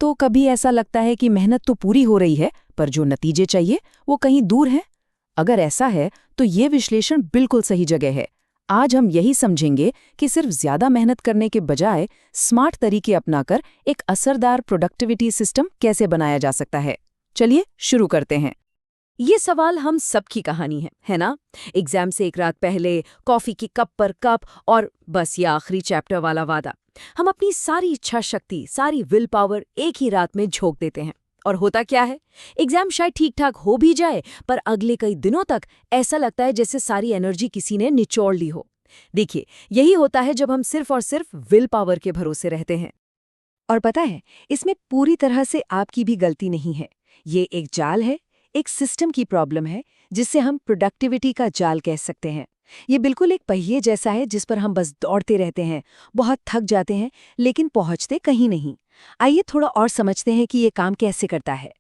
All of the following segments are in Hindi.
तो कभी ऐसा लगता है कि मेहनत तो पूरी हो रही है, पर जो नतीजे चाहिए वो कहीं दूर हैं। अगर ऐसा है तो ये विश्लेषण बिल्कुल सही जगह है। आज हम यही समझेंगे कि सिर्फ ज्यादा मेहनत करने के बजाय स्मार्ट तरीके अपनाकर एक असरदार प्रोडक्टिविटी सिस्टम कैसे बनाया जा सकता है। चलिए शुरू करते हैं। ये सवाल हम सबकी कहानी है ना? एग्जाम से एक रात पहले कॉफी की कप पर कप और बस ये आखिरी चैप्टर वाला वादा। हम अपनी सारी इच्छा शक्ति, सारी विल पावर एक ही रात में झोंक देते हैं। और होता क्या है? एग्जाम शायद ठीक ठाक हो भी जाए, पर अगले कई दिनों तक ऐसा लगता है जैसे सारी एनर्जी किसी ने निचोड़ ली हो। देखिए, यही होता है जब हम सिर्फ और सिर्फ विल पावर के भरोसे रहते हैं। और पता है, इसमें पूरी तरह से आपकी भी गलती नहीं है। ये एक जाल है, एक सिस्टम की प्रॉब्लम है, जिसे हम प्रोडक्टिविटी का जाल कह सकते हैं। ये बिल्कुल एक पहिए जैसा है जिस पर हम बस दौड़ते रहते हैं, बहुत थक जाते हैं, लेकिन पहुंचते कहीं नहीं। आइए थोड़ा और समझते हैं कि ये काम कैसे करता है।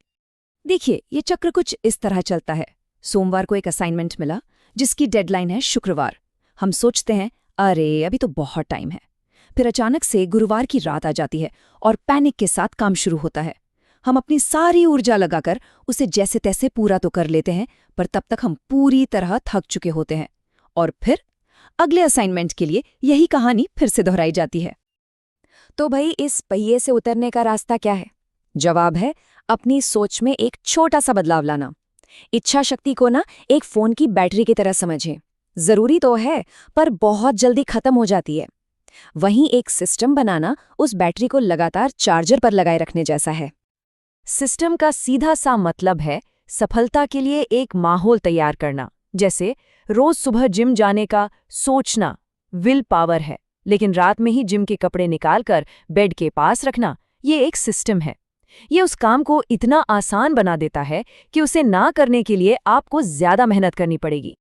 देखिए, ये चक्र कुछ इस तरह चलता है। सोमवार को एक असाइनमेंट मिला जिसकी डेडलाइन है शुक्रवार। हम सोचते हैं, अरे अभी तो बहुत टाइम है। फिर अचानक से गुरुवार की रात आ जाती है और पैनिक के साथ काम शुरू होता है। हम अपनी सारी ऊर्जा लगाकर उसे जैसे तैसे पूरा तो कर लेते हैं, पर तब तक हम पूरी तरह थक चुके होते हैं। और फिर अगले असाइनमेंट के लिए यही कहानी फिर से दोहराई जाती है। तो भाई, इस पहिए से उतरने का रास्ता क्या है? जवाब है अपनी सोच में एक छोटा सा बदलाव लाना। इच्छा शक्ति को ना एक फोन की बैटरी की तरह समझें। जरूरी तो है, पर बहुत जल्दी खत्म हो जाती है। वहीं एक सिस्टम बनाना उस बैटरी को लगातार चार्जर पर लगाए रखने जैसा है। सिस्टम का सीधा सा मतलब है सफलता के लिए एक माहौल तैयार करना। जैसे रोज सुबह जिम जाने का सोचना विल पावर है, लेकिन रात में ही जिम के कपड़े निकालकर बेड के पास रखना ये एक सिस्टम है। ये उस काम को इतना आसान बना देता है कि उसे ना करने के लिए आपको ज्यादा मेहनत करनी पड़ेगी।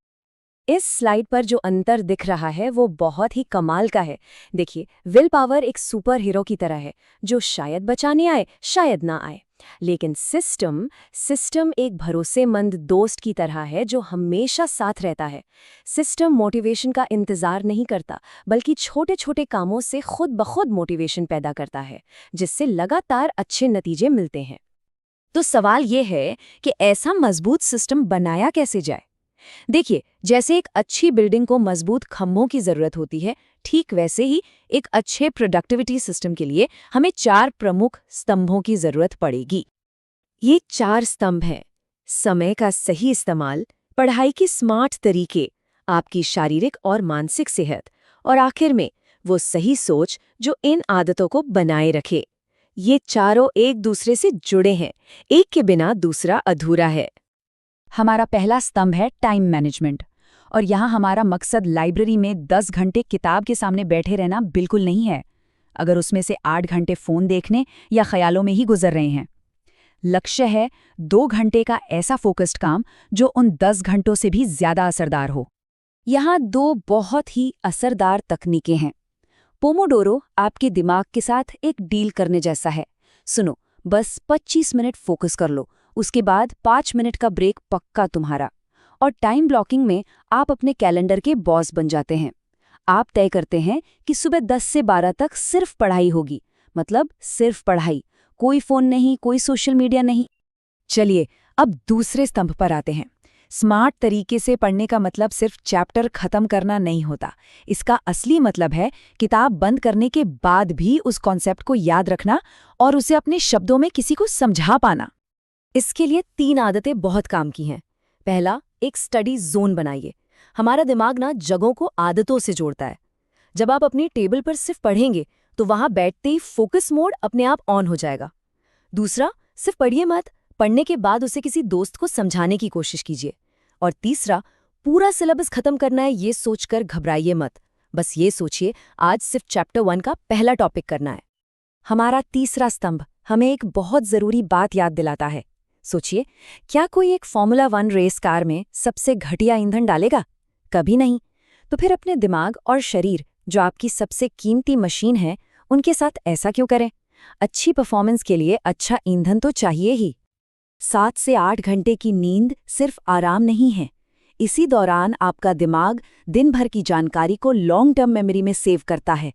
इस स्लाइड पर जो अंतर दिख रहा है वो बहुत ही कमाल का है। देखिए, विल पावर एक सुपर हीरो की तरह है जो शायद बचाने आए, शायद ना आए। लेकिन सिस्टम एक भरोसेमंद दोस्त की तरह है जो हमेशा साथ रहता है। सिस्टम मोटिवेशन का इंतजार नहीं करता, बल्कि छोटे छोटे कामों से खुद ब खुद मोटिवेशन पैदा करता है, जिससे लगातार अच्छे नतीजे मिलते हैं। तो सवाल ये है कि ऐसा मजबूत सिस्टम बनाया कैसे जाए? देखिए, जैसे एक अच्छी बिल्डिंग को मजबूत खंभों की जरूरत होती है, ठीक वैसे ही एक अच्छे प्रोडक्टिविटी सिस्टम के लिए हमें 4 प्रमुख स्तंभों की जरूरत पड़ेगी। ये 4 स्तंभ हैं: समय का सही इस्तेमाल, पढ़ाई के स्मार्ट तरीके, आपकी शारीरिक और मानसिक सेहत, और आखिर में वो सही सोच जो इन आदतों को बनाए रखे। ये चारों एक दूसरे से जुड़े हैं, एक के बिना दूसरा अधूरा है। हमारा पहला स्तंभ है टाइम मैनेजमेंट। और यहाँ हमारा मकसद लाइब्रेरी में 10 घंटे किताब के सामने बैठे रहना बिल्कुल नहीं है, अगर उसमें से 8 घंटे फ़ोन देखने या ख्यालों में ही गुजर रहे हैं। लक्ष्य है 2 घंटे का ऐसा फोकस्ड काम जो उन 10 घंटों से भी ज़्यादा असरदार हो। यहाँ 2 बहुत ही असरदार तकनीकें हैं। पोमोडोरो आपके दिमाग के साथ एक डील करने जैसा है। सुनो, बस 25 मिनट फोकस कर लो, उसके बाद 5 मिनट का ब्रेक पक्का तुम्हारा। और टाइम ब्लॉकिंग में आप अपने कैलेंडर के बॉस बन जाते हैं। आप तय करते हैं कि सुबह 10 से 12 तक सिर्फ पढ़ाई होगी, मतलब सिर्फ पढ़ाई, कोई फ़ोन नहीं, कोई सोशल मीडिया नहीं। चलिए अब दूसरे स्तंभ पर आते हैं। स्मार्ट तरीके से पढ़ने का मतलब सिर्फ चैप्टर खत्म करना नहीं होता। इसका असली मतलब है किताब बंद करने के बाद भी उस कॉन्सेप्ट को याद रखना और उसे अपने शब्दों में किसी को समझा पाना। इसके लिए 3 आदतें बहुत काम की हैं। पहला, एक स्टडी जोन बनाइए। हमारा दिमाग ना जगहों को आदतों से जोड़ता है। जब आप अपनी टेबल पर सिर्फ पढ़ेंगे तो वहां बैठते ही फोकस मोड अपने आप ऑन हो जाएगा। दूसरा, सिर्फ पढ़िए मत, पढ़ने के बाद उसे किसी दोस्त को समझाने की कोशिश कीजिए। और तीसरा, पूरा सिलेबस खत्म करना है ये सोचकर घबराइए मत, बस ये सोचिए आज सिर्फ चैप्टर 1 का पहला टॉपिक करना है। हमारा तीसरा स्तंभ हमें एक बहुत जरूरी बात याद दिलाता है। सोचिए, क्या कोई एक फॉर्मूला 1 रेस कार में सबसे घटिया ईंधन डालेगा? कभी नहीं। तो फिर अपने दिमाग और शरीर, जो आपकी सबसे कीमती मशीन है, उनके साथ ऐसा क्यों करें? अच्छी परफॉर्मेंस के लिए अच्छा ईंधन तो चाहिए ही। 7 से 8 घंटे की नींद सिर्फ आराम नहीं है। इसी दौरान आपका दिमाग दिन भर की जानकारी को लॉन्ग टर्म मेमोरी में सेव करता है।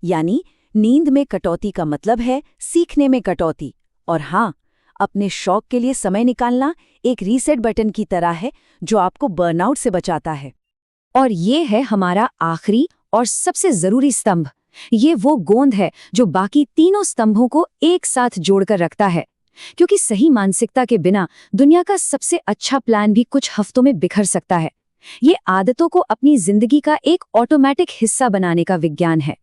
यानी नींद में कटौती का मतलब है सीखने में कटौती, और हाँ, अपने शौक के लिए समय निकालना एक रीसेट बटन की तरह है जो आपको बर्नआउट से बचाता है। और ये है हमारा आखिरी और सबसे जरूरी स्तंभ। ये वो गोंद है जो बाकी तीनों स्तंभों को एक साथ जोड़कर रखता है, क्योंकि सही मानसिकता के बिना दुनिया का सबसे अच्छा प्लान भी कुछ हफ्तों में बिखर सकता है। ये आदतों को अपनी जिंदगी का एक ऑटोमेटिक हिस्सा बनाने का विज्ञान है।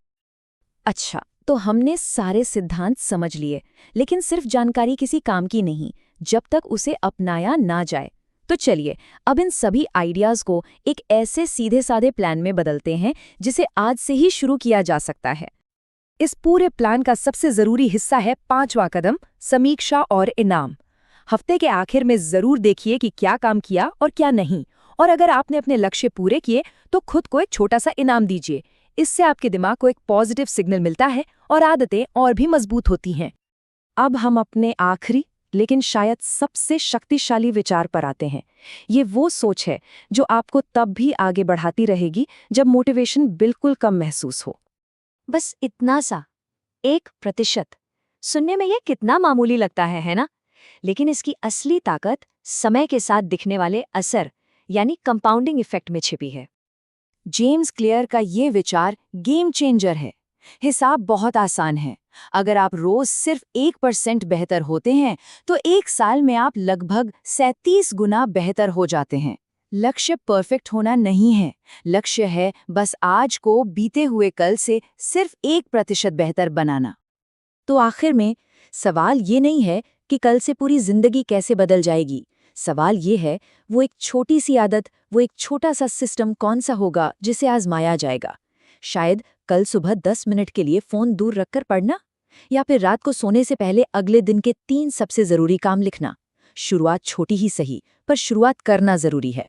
अच्छा, तो हमने सारे सिद्धांत समझ लिए, लेकिन सिर्फ जानकारी किसी काम की नहीं जब तक उसे अपनाया ना जाए। तो चलिए अब इन सभी आइडियाज को एक ऐसे सीधे साधे प्लान में बदलते हैं जिसे आज से ही शुरू किया जा सकता है। इस पूरे प्लान का सबसे जरूरी हिस्सा है 5वां कदम, समीक्षा और इनाम। हफ्ते के आखिर में जरूर देखिए कि क्या काम किया और क्या नहीं, और अगर आपने अपने लक्ष्य पूरे किए तो खुद को एक छोटा सा इनाम दीजिए। इससे आपके दिमाग को एक पॉजिटिव सिग्नल मिलता है और आदतें और भी मजबूत होती हैं। अब हम अपने आखिरी लेकिन शायद सबसे शक्तिशाली विचार पर आते हैं। ये वो सोच है जो आपको तब भी आगे बढ़ाती रहेगी जब मोटिवेशन बिल्कुल कम महसूस हो। बस इतना सा 1%। सुनने में ये कितना मामूली लगता है ना? लेकिन इसकी असली ताकत समय के साथ दिखने वाले असर यानी कंपाउंडिंग इफेक्ट में छिपी है। जेम्स क्लियर का ये विचार गेम चेंजर है। हिसाब बहुत आसान है। अगर आप रोज सिर्फ 1% बेहतर होते हैं तो 1 साल में आप लगभग 37 गुना बेहतर हो जाते हैं। लक्ष्य परफेक्ट होना नहीं है, लक्ष्य है बस आज को बीते हुए कल से सिर्फ 1% बेहतर बनाना। तो आखिर में सवाल ये नहीं है कि कल से पूरी जिंदगी कैसे बदल जाएगी। सवाल ये है, वो एक छोटी सी आदत, वो एक छोटा सा सिस्टम कौन सा होगा जिसे आजमाया जाएगा। शायद कल सुबह 10 मिनट के लिए फोन दूर रखकर पढ़ना, या फिर रात को सोने से पहले अगले दिन के 3 सबसे जरूरी काम लिखना। शुरुआत छोटी ही सही, पर शुरुआत करना जरूरी है।